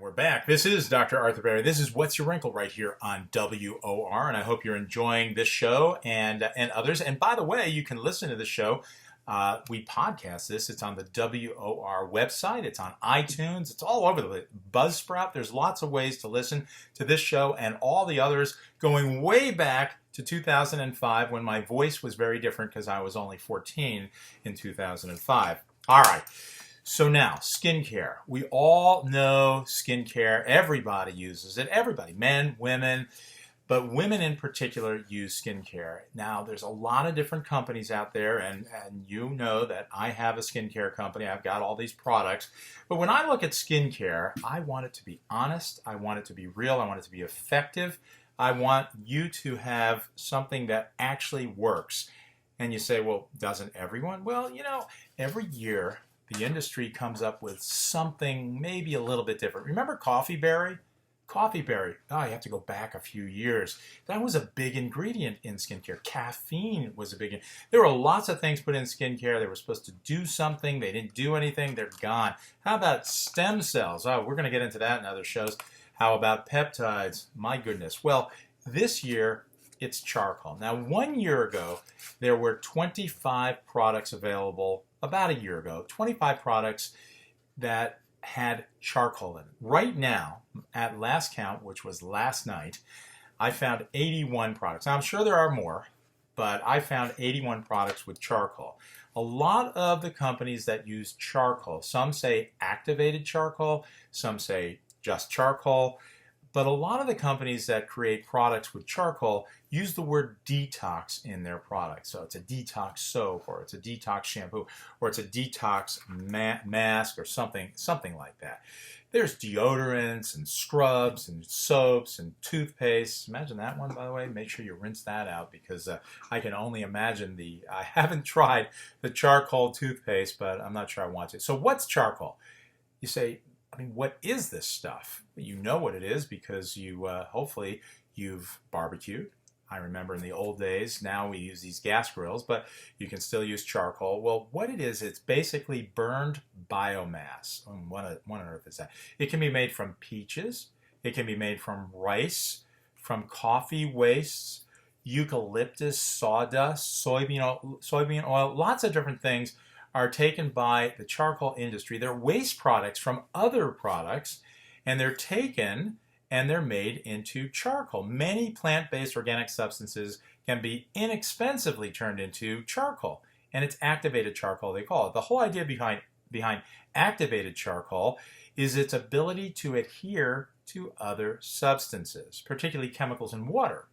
We're back. This is Dr. Arthur Berry. This is What's Your Wrinkle right here on WOR, and I hope you're enjoying this show and others. And by the way, you can listen to the show. We podcast this. It's on the WOR website. It's on iTunes. It's all over the Buzzsprout. There's lots of ways to listen to this show and all the others, going way back to 2005 when my voice was very different because I was only 14 in 2005. All right. So now, skincare. We all know skincare. Everybody uses it. Everybody, men, women, but women in particular use skincare. Now, there's a lot of different companies out there, and you know that I have a skincare company. I've got all these products. But when I look at skincare, I want it to be honest. I want it to be real. I want it to be effective. I want you to have something that actually works. And you say, well, doesn't everyone? Well, you know, every year, the industry comes up with something maybe a little bit different. Remember Coffee Berry? Coffee Berry. Oh, you have to go back a few years. That was a big ingredient in skincare. Caffeine was a big. There were lots of things put in skincare. They were supposed to do something. They didn't do anything. They're gone. How about stem cells? Oh, we're going to get into that in other shows. How about peptides? My goodness. Well, this year, it's charcoal. Now, 1 year ago, there were 25 products available. About a year ago, 25 products that had charcoal in it. Right now, at last count, which was last night, I found 81 products. Now, I'm sure there are more, but I found 81 products with charcoal. A lot of the companies that use charcoal, some say activated charcoal, some say just charcoal, but a lot of the companies that create products with charcoal use the word detox in their product. So it's a detox soap, or it's a detox shampoo, or it's a detox mask, or something like that. There's deodorants and scrubs and soaps and toothpaste. Imagine that one, by the way. Make sure you rinse that out, because I can only imagine I haven't tried the charcoal toothpaste, but I'm not sure I want to. So what's charcoal? You say, I mean, what is this stuff? You know what it is because you hopefully you've barbecued. I remember in the old days, now we use these gas grills, but you can still use charcoal. Well, what it is, it's basically burned biomass. What on earth is that? It can be made from peaches. It can be made from rice, from coffee wastes, eucalyptus, sawdust, soybean oil, lots of different things are taken by the charcoal industry. They're waste products from other products, and they're taken and they're made into charcoal. Many plant-based organic substances can be inexpensively turned into charcoal, and it's activated charcoal, they call it. The whole idea behind activated charcoal is its ability to adhere to other substances, particularly chemicals in water.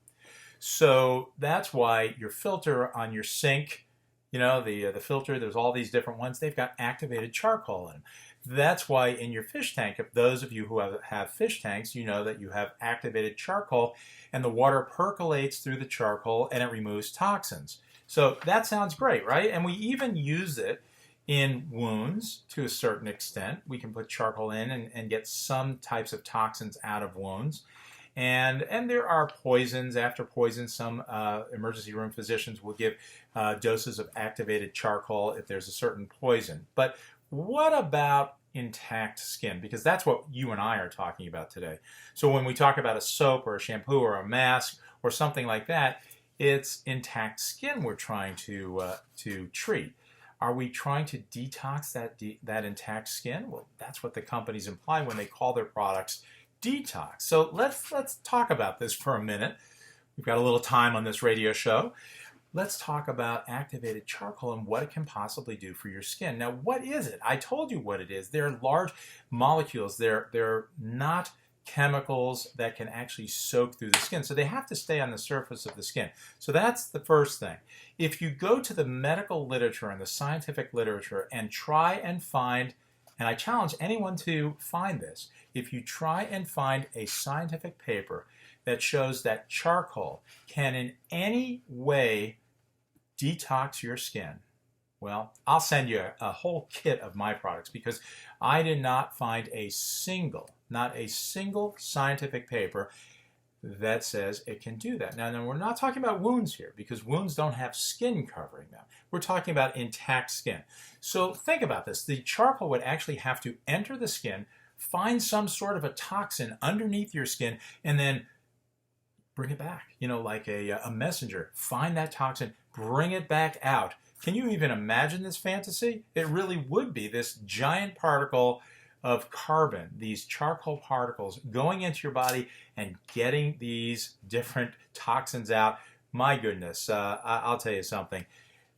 So that's why your filter on your sink, you know, the filter, there's all these different ones. They've got activated charcoal in them. That's why in your fish tank, if those of you who have fish tanks, you know that you have activated charcoal, and the water percolates through the charcoal and it removes toxins. So that sounds great, right? And we even use it in wounds to a certain extent. We can put charcoal in and get some types of toxins out of wounds. And there are poisons. After poisons, some emergency room physicians will give doses of activated charcoal if there's a certain poison. But what about intact skin? Because that's what you and I are talking about today. So when we talk about a soap or a shampoo or a mask or something like that, it's intact skin we're trying to treat. Are we trying to detox that intact skin? Well, that's what the companies imply when they call their products detox. So let's talk about this for a minute. We've got a little time on this radio show. Let's talk about activated charcoal and what it can possibly do for your skin. Now, what is it? I told you what it is. They're large molecules. They're not chemicals that can actually soak through the skin. So they have to stay on the surface of the skin. So that's the first thing. If you go to the medical literature and the scientific literature and try and find, and I challenge anyone to find this, if you try and find a scientific paper that shows that charcoal can in any way detox your skin, well, I'll send you a whole kit of my products, because I did not find not a single scientific paper that says it can do that. Now, we're not talking about wounds here, because wounds don't have skin covering them. We're talking about intact skin. So think about this. The charcoal would actually have to enter the skin find some sort of a toxin underneath your skin and then bring it back. Like a messenger. Find that toxin, bring it back out. Can you even imagine this fantasy? It really would be this giant particle of carbon, these charcoal particles going into your body and getting these different toxins out. My goodness, I'll tell you something.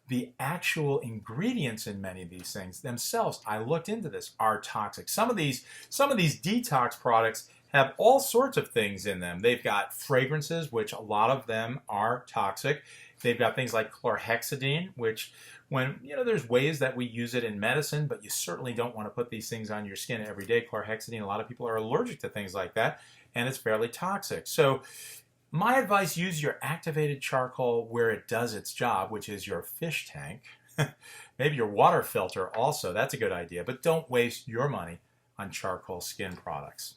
The actual ingredients in many of these things themselves, I looked into this, are toxic. Some of these detox products have all sorts of things in them. They've got fragrances, which a lot of them are toxic. They've got things like chlorhexidine, which there's ways that we use it in medicine, but you certainly don't want to put these things on your skin every day. Chlorhexidine, a lot of people are allergic to things like that, and it's fairly toxic. So my advice, use your activated charcoal where it does its job, which is your fish tank. Maybe your water filter also. That's a good idea. But don't waste your money on charcoal skin products.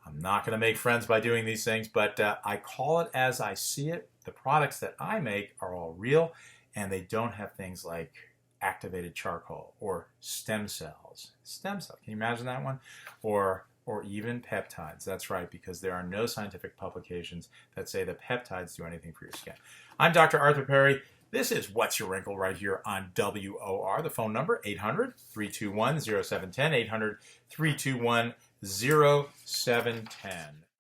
I'm not going to make friends by doing these things, but I call it as I see it. The products that I make are all real, and they don't have things like activated charcoal or stem cells. Stem cell, can you imagine that one? Or even peptides. That's right, because there are no scientific publications that say that peptides do anything for your skin. I'm Dr. Arthur Perry. This is What's Your Wrinkle right here on WOR. The phone number, 800-321-0710, 800-321-0710.